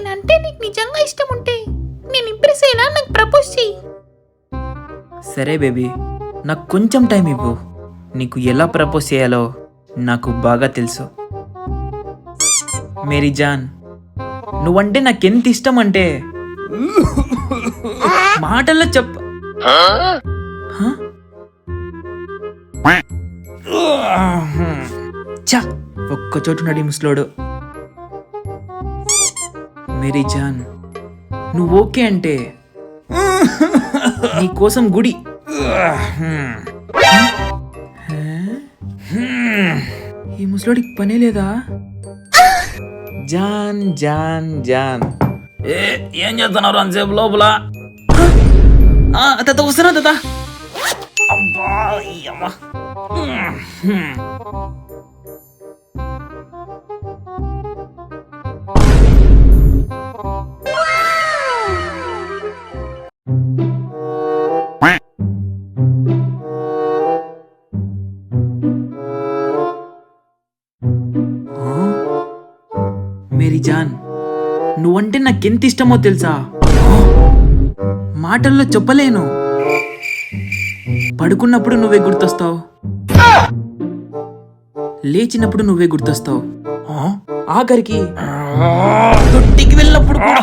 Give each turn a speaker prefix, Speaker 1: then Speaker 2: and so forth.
Speaker 1: నేనంటే నీకు నిజంగా ఇష్టం ఉంటే నేను ఇంప్రెస్ అయ్యేలా నాకు ప్రపోజ్ చెయ్యి.
Speaker 2: సరే బేబీ, నాకు కొంచెం టైం ఇవ్వు. నీకు ఎలా ప్రపోజ్ చేయాలో నాకు బాగా తెలుసు. మేరీ జాన్, నువ్వంటే నాకెంత ఇష్టం అంటే మాటల్లో చెప్ప. చా, ఒక్కచోటు నడి ముసలోడు. మేరీ జాన్, నువ్వు ఓకే అంటే నీ కోసం గుడి. ఈ ముసలోడికి పనే లేదా? జాన్ జాన్ జాన్, ఏం చేస్తున్నారు అంతసేపు లోపల? తాత వస్తున్నా తాత. అబ్బా అమ్మా. మేరీ జాన్, నువ్వంటే నాకెంత ఇష్టమో తెలుసా? మాటల్లో చెప్పలేను. పడుకున్నప్పుడు నువ్వే గుర్తొస్తావు, లేచినప్పుడు నువ్వే గుర్తొస్తావు, ఆఖరికి దొడ్డికి వెళ్ళినప్పుడు కూడా.